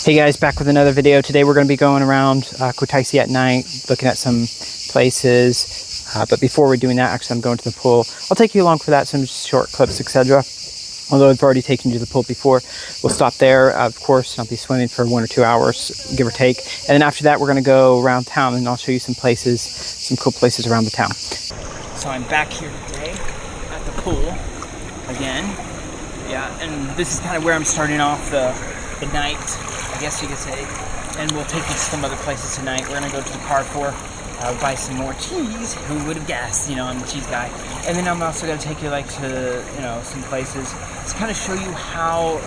Hey guys, back with another video. Today we're going to be going around Kutaisi at night, looking at some places. But before we're doing that, actually I'm going to the pool. I'll take you along for that, some short clips, etc. Although I've already taken you to the pool before. We'll stop there, of course, and I'll be swimming for 1 or 2 hours, give or take. And then after that, we're going to go around town and I'll show you some places, some cool places around the town. So I'm back here today at the pool again. Yeah, and this is kind of where I'm starting off the night, I guess you could say. And we'll take you to some other places tonight. We're gonna go to the Carrefour, buy some more cheese. Who would have guessed, you know, I'm the cheese guy. And then I'm also gonna take you like to, you know, some places to kind of show you how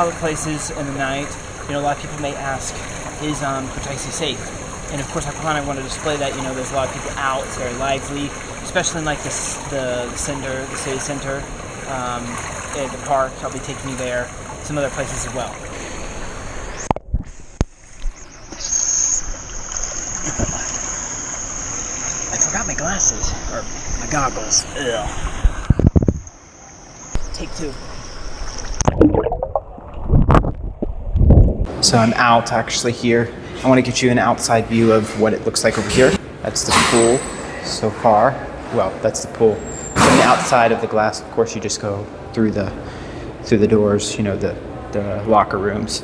the places in the night, you know, a lot of people may ask, is Kutaisi safe? And of course I kind of want to display that, you know, there's a lot of people out, it's very lively, especially in like the city center, at the park. I'll be taking you there, some other places as well. I forgot my glasses, or my goggles. Ugh. Take 2. So I'm out actually here. I want to get you an outside view of what it looks like over here. That's the pool so far. Well, that's the pool. From the outside of the glass, of course, you just go through the doors, you know, the locker rooms.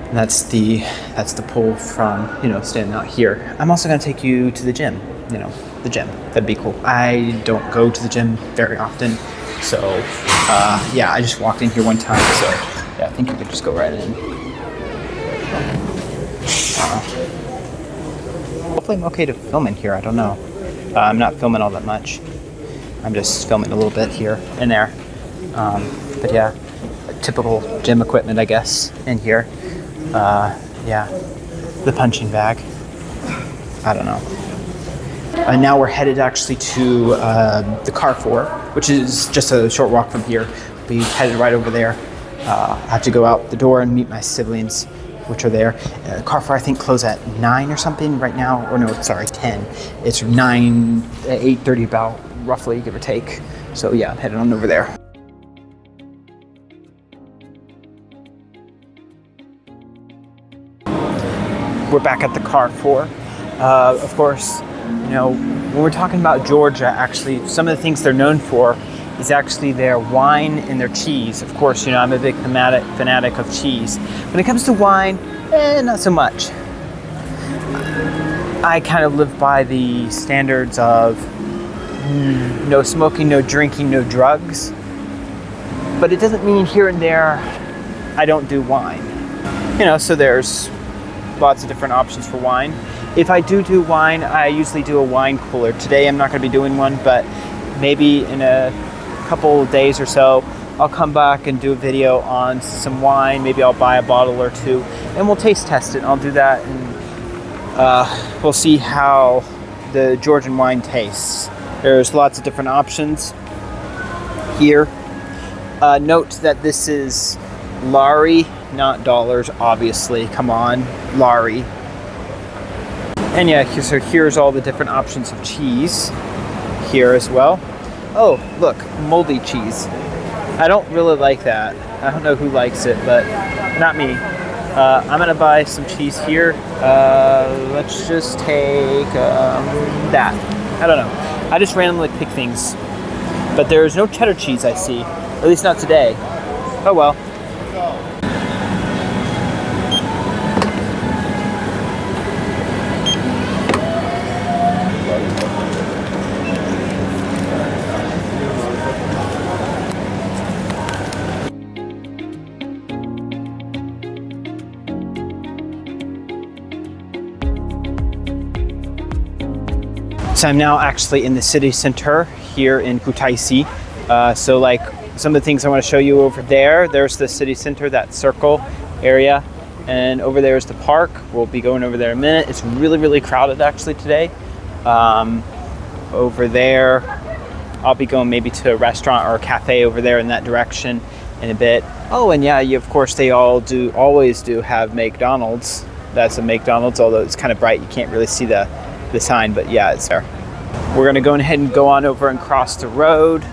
And that's the pool from, you know, standing out here. I'm also going to take you to the gym, you know, the gym. That'd be cool. I don't go to the gym very often, so yeah, I just walked in here one time, so yeah, I think you could just go right in. Hopefully I'm okay to film in here, I don't know. I'm not filming all that much. I'm just filming a little bit here and there. But yeah, typical gym equipment, I guess, in here. Yeah, the punching bag. I don't know. And now we're headed actually to the Carrefour, which is just a short walk from here. We headed right over there. I have to go out the door and meet my siblings, which are there. Carrefour, I think, close at 9 or something right now. Or no, sorry, 10. It's 8:30 about, roughly, give or take. So yeah, I'm headed on over there. We're back at the Carrefour. Of course, you know, when we're talking about Georgia, actually, some of the things they're known for is actually their wine and their cheese. Of course, you know, I'm a big fanatic of cheese. When it comes to wine, not so much. I kind of live by the standards of no smoking, no drinking, no drugs. But it doesn't mean here and there I don't do wine. You know, so there's lots of different options for wine. If I do wine, I usually do a wine cooler. Today I'm not going to be doing one, but maybe in a couple days or so I'll come back and do a video on some wine. Maybe I'll buy a bottle or 2 and we'll taste test it. I'll do that and we'll see how the Georgian wine tastes. There's lots of different options here. Note that this is lari, not dollars, obviously. Come on, lari. And yeah, so here's all the different options of cheese here as well. Oh, look, moldy cheese. I don't really like that. I don't know who likes it, but not me. I'm gonna buy some cheese here. Let's just take that. I don't know. I just randomly pick things. But there's no cheddar cheese, I see. At least not today. Oh well. So I'm now actually in the city center here in Kutaisi. So like some of the things I want to show you over there, there's the city center, that circle area. And over there is the park. We'll be going over there in a minute. It's really, really crowded actually today. Over there, I'll be going maybe to a restaurant or a cafe over there in that direction in a bit. Oh, and yeah, of course they always do have McDonald's. That's a McDonald's, although it's kind of bright. You can't really see the sign, but yeah, it's there. We're gonna go ahead and go on over and cross the road.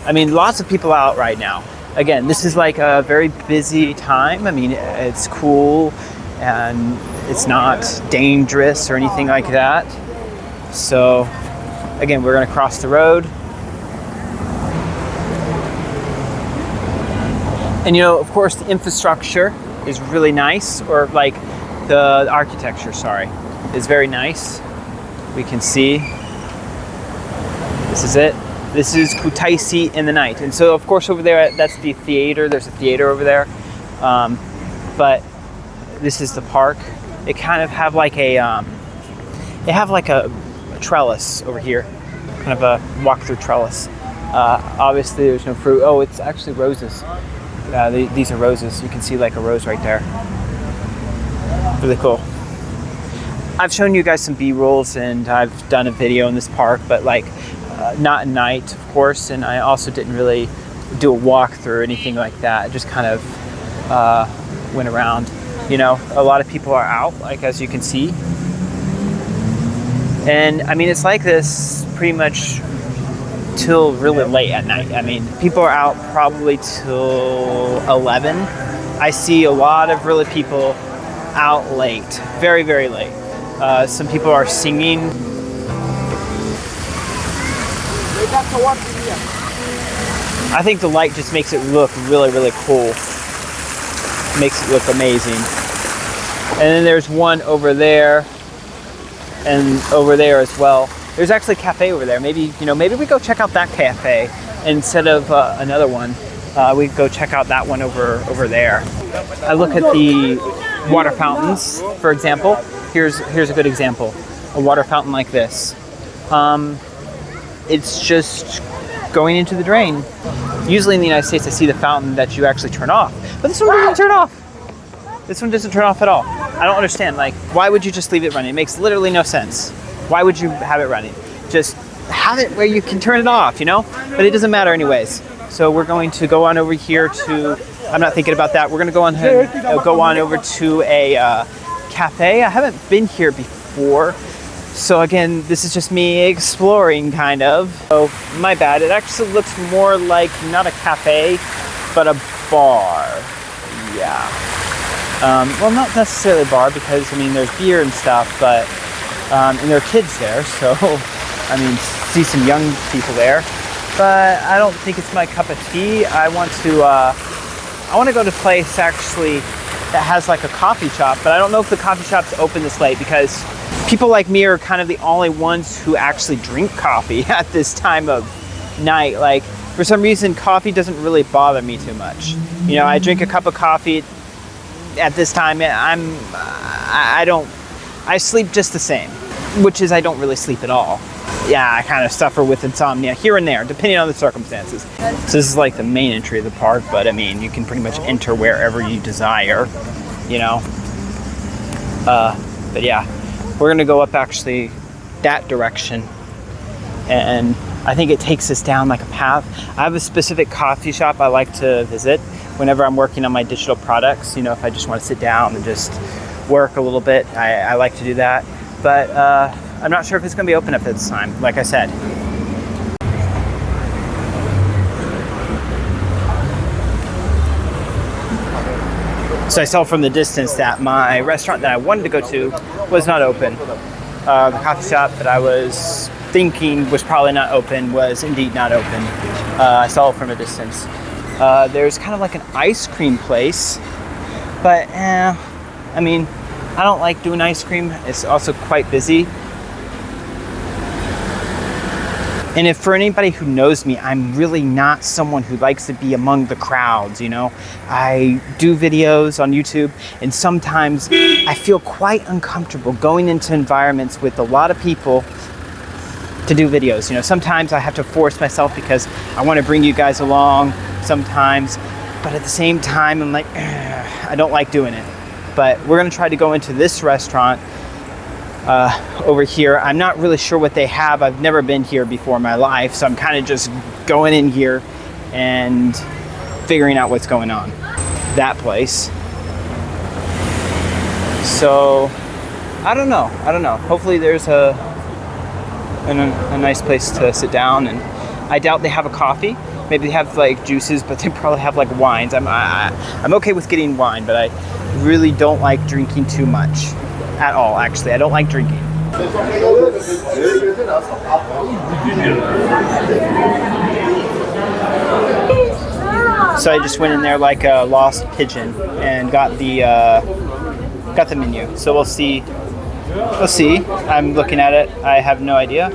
I mean, lots of people out right now. again, this is like a very busy time. I mean, it's cool and it's not dangerous or anything like that. So again, we're going to cross the road. And of course, the infrastructure is really nice, or like the architecture, sorry, is very nice. We can see, this is it. This is Kutaisi in the night. And so of course over there, that's the theater. There's a theater over there. But this is the park. It kind of have like a trellis over here, kind of a walk-through trellis. Obviously there's no fruit. Oh, it's actually roses. These are roses. You can see like a rose right there. Really cool. I've shown you guys some B-rolls and I've done a video in this park, but like not at night, of course. And I also didn't really do a walkthrough or anything like that. I just kind of went around. A lot of people are out, like as you can see. And I mean, it's like this pretty much till really late at night. I mean, people are out probably till 11. I see a lot of really people out late, very, very late. Some people are singing. I think the light just makes it look really, really cool. Makes it look amazing. And then there's one over there and over there as well. There's actually a cafe over there. Maybe we go check out that cafe instead of another one. We go check out that one over there. I look at the water fountains, for example. Here's a good example. A water fountain like this. It's just going into the drain. Usually in the United States, I see the fountain that you actually turn off, but this one doesn't turn off. This one doesn't turn off at all. I don't understand. Like, why would you just leave it running? It makes literally no sense. Why would you have it running? Just have it where you can turn it off, But it doesn't matter anyways. So we're going to go on over here to, I'm not thinking about that. We're going to go on over to a cafe. I haven't been here before. So again, this is just me exploring, kind of. So my bad. It actually looks more like not a cafe, but a bar. Yeah. Well, not necessarily a bar because, I mean, there's beer and stuff, but and there are kids there, so I mean, see some young people there, but I don't think it's my cup of tea. I want to go to a place actually that has like a coffee shop, but I don't know if the coffee shop's open this late because people like me are kind of the only ones who actually drink coffee at this time of night. Like, for some reason, coffee doesn't really bother me too much. I drink a cup of coffee at this time. I sleep just the same, which is I don't really sleep at all. Yeah, I kind of suffer with insomnia here and there, depending on the circumstances. So this is like the main entry of the park, but I mean, you can pretty much enter wherever you desire, But yeah, we're gonna go up actually that direction, and I think it takes us down like a path. I have a specific coffee shop I like to visit whenever I'm working on my digital products. If I just want to sit down and just work a little bit, I like to do that. But I'm not sure if it's going to be open at this time, like I said. So I saw from the distance that my restaurant that I wanted to go to was not open. The coffee shop that I was thinking was probably not open was indeed not open. I saw it from a distance. There's kind of like an ice cream place, but I mean, I don't like doing ice cream. It's also quite busy. And if for anybody who knows me, I'm really not someone who likes to be among the crowds, I do videos on YouTube, and sometimes I feel quite uncomfortable going into environments with a lot of people to do videos. Sometimes I have to force myself because I want to bring you guys along sometimes, but at the same time, I'm like, I don't like doing it. But we're going to try to go into this restaurant over here. I'm not really sure what they have. I've never been here before in my life, so I'm kind of just going in here and figuring out what's going on. That place. So I don't know. Hopefully there's a nice place to sit down, and I doubt they have a coffee. Maybe they have like juices, but they probably have like wines. I'm okay with getting wine, but I really don't like drinking too much at all. Actually, I don't like drinking. So I just went in there like a lost pigeon and got the menu. So we'll see. We'll see. I'm looking at it. I have no idea.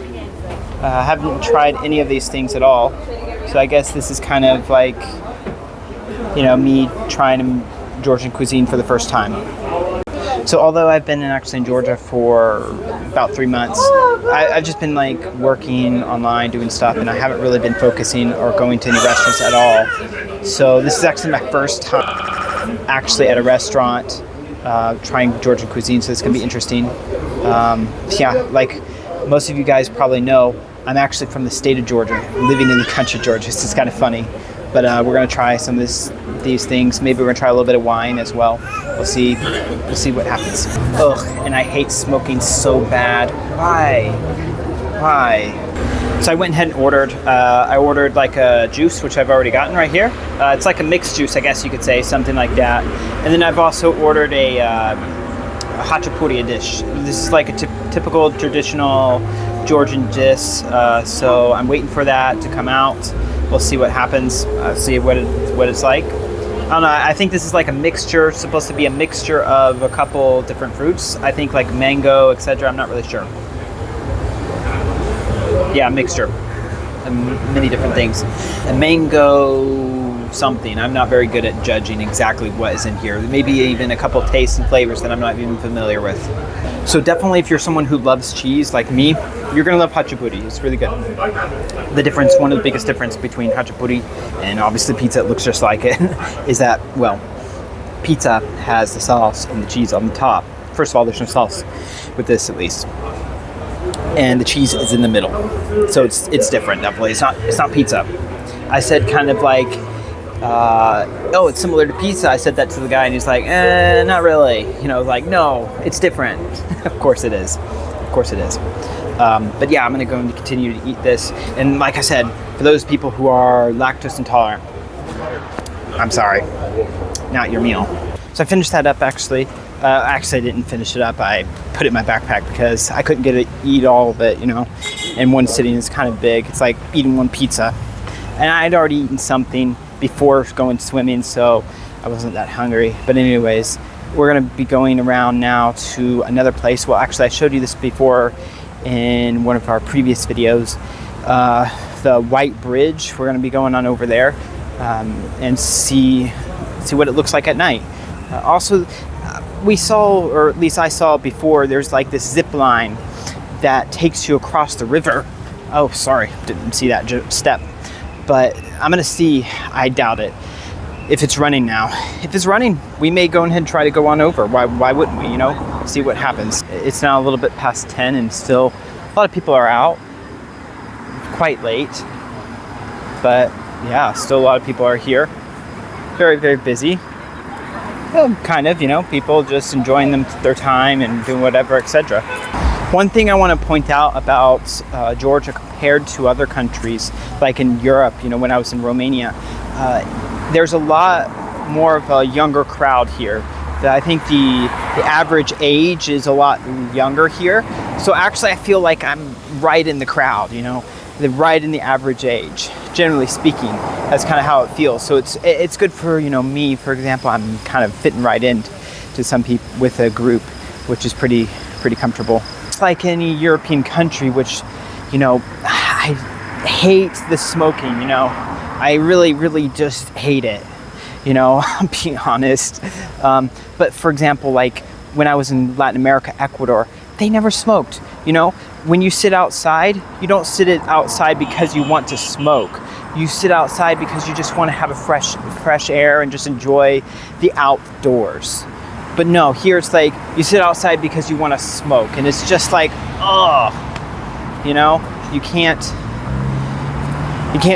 I haven't tried any of these things at all. So I guess this is kind of like, you know, me trying Georgian cuisine for the first time. So although I've been actually in Georgia for about 3 months, I've just been like working online, doing stuff, and I haven't really been focusing or going to any restaurants at all. So this is actually my first time actually at a restaurant trying Georgian cuisine, so it's going to be interesting. Yeah, like most of you guys probably know, I'm actually from the state of Georgia, living in the country of Georgia. It's kind of funny, but we're going to try some of these things. Maybe we're going to try a little bit of wine as well. We'll see what happens. Ugh, and I hate smoking so bad. Why? So I went ahead and ordered. I ordered like a juice, which I've already gotten right here. It's like a mixed juice, I guess you could say, something like that. And then I've also ordered a hachapuri dish. This is like a typical traditional Georgian dish. So I'm waiting for that to come out. We'll see what happens. See what it's like. I don't know. I think this is like a mixture. It's supposed to be a mixture of a couple different fruits. I think like mango, etc. I'm not really sure. Yeah, mixture. Many different things. A mango something. I'm not very good at judging exactly what is in here. Maybe even a couple tastes and flavors that I'm not even familiar with. So definitely if you're someone who loves cheese like me, you're going to love hachapuri. It's really good. The difference, one of the biggest difference between hachapuri and obviously pizza, it looks just like it, is that, well, pizza has the sauce and the cheese on the top. First of all, there's no sauce with this at least. And the cheese is in the middle. So it's different, definitely. It's not pizza. I said kind of like, oh, it's similar to pizza. I said that to the guy and he's like, not really. You know, like, no, it's different. Of course it is. Of course it is. But yeah, I'm going to go and continue to eat this. And like I said, for those people who are lactose intolerant, I'm sorry, not your meal. So I finished that up actually. Actually, I didn't finish it up. I put it in my backpack because I couldn't eat all of it, you know, in one sitting. It's kind of big. It's like eating one pizza. And I'd already eaten something before going swimming, so I wasn't that hungry. But anyways, we're going to be going around now to another place. Well, actually, I showed you this before in one of our previous videos. The White Bridge. We're going to be going on over there and see what it looks like at night. Also, we saw, or at least I saw before, there's like this zip line that takes you across the river. Oh, sorry, didn't see that step. But I'm gonna see, I doubt it, if it's running now. If it's running, we may go ahead and try to go on over. Why wouldn't we, you know, see what happens. It's now a little bit past 10 and still a lot of people are out, quite late. But yeah, still a lot of people are here. Very, very busy. Well, kind of, you know, people just enjoying their time and doing whatever, etc. One thing I want to point out about Georgia compared to other countries, like in Europe, you know, when I was in Romania, there's a lot more of a younger crowd here. I think the average age is a lot younger here. So actually I feel like I'm right in the crowd, you know, right in the average age, generally speaking. That's kind of how it feels. So it's good for, you know, me, for example. I'm kind of fitting right in to some people with a group, which is pretty comfortable. It's like any European country, which, you know, I hate the smoking, you know. I really just hate it, you know, I'm being honest. But for example, like when I was in Latin America, Ecuador, they never smoked, you know. When you sit outside, you don't sit outside because you want to smoke. You sit outside because you just want to have a fresh air and just enjoy the outdoors. But no, here it's like you sit outside because you want to smoke, and it's just like, ugh, you know, you can't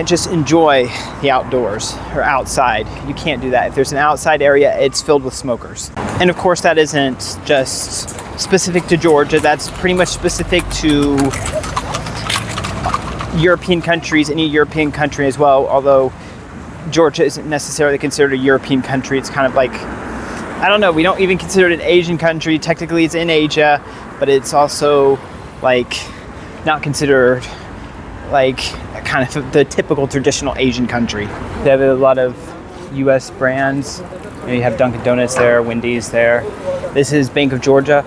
just enjoy the outdoors or outside. You can't do that. If there's an outside area, it's filled with smokers. And of course, that isn't just specific to Georgia. That's pretty much specific to European countries, any European country as well, although Georgia isn't necessarily considered a European country. It's kind of like, I don't know, we don't even consider it an Asian country. Technically it's in Asia, but it's also like not considered like kind of the typical traditional Asian country. They have a lot of US brands. You have Dunkin' Donuts there, Wendy's there. This is Bank of Georgia.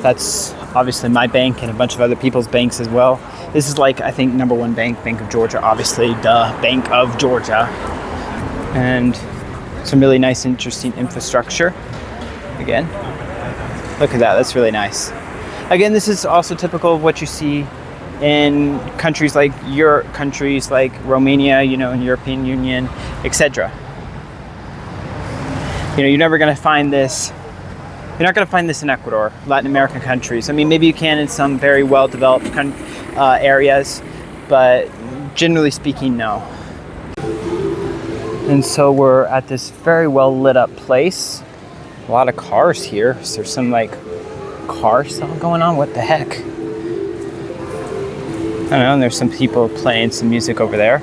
That's obviously my bank and a bunch of other people's banks as well. This is like, I think, number one bank, Bank of Georgia, obviously the Bank of Georgia. And some really nice, interesting infrastructure. Again, look at that, that's really nice. Again, this is also typical of what you see in countries like Europe, countries like Romania, you know, in European Union, etc. You know, you're never going to find this. You're not going to find this in Ecuador, Latin American countries. I mean, maybe you can in some very well-developed areas, but generally speaking, no. And so we're at this very well-lit-up place. A lot of cars here. So there's some like car stuff going on. What the heck? I don't know. And there's some people playing some music over there.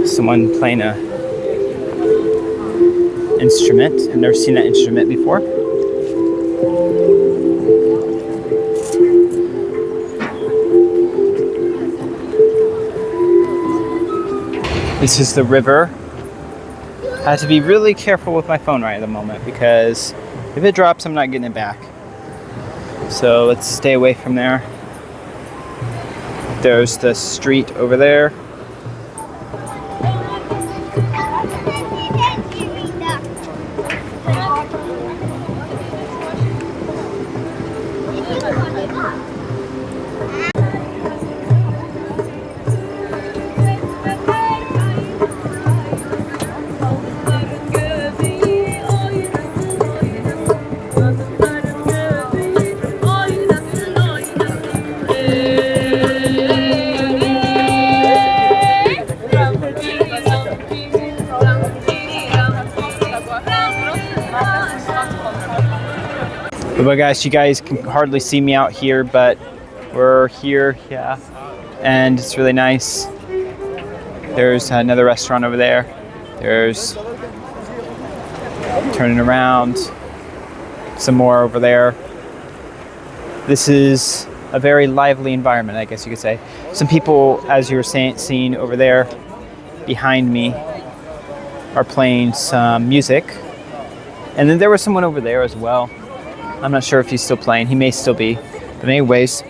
Someone playing a instrument. I've never seen that instrument before. This is the river. I have to be really careful with my phone right at the moment because if it drops, I'm not getting it back. So let's stay away from there. There's the street over there. But guys, you guys can hardly see me out here, but we're here, yeah, and it's really nice. There's another restaurant over there. There's turning around, some more over there. This is a very lively environment, I guess you could say. Some people, as you were seeing over there behind me, are playing some music. And then there was someone over there as well. I'm not sure if he's still playing. He may still be. But anyways,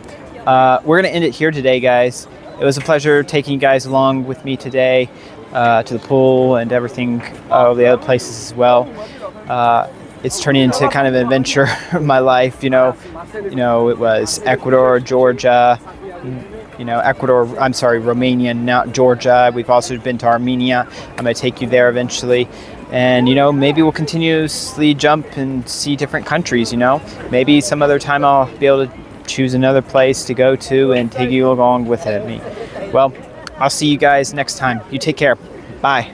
we're going to end it here today, guys. It was a pleasure taking you guys along with me today to the pool and everything, all the other places as well. It's turning into kind of an adventure of my life, you know. It was Ecuador, Georgia, Romania, now Georgia. We've also been to Armenia. I'm going to take you there eventually. And, maybe we'll continuously jump and see different countries, Maybe some other time I'll be able to choose another place to go to and take you along with me. Well, I'll see you guys next time. You take care. Bye.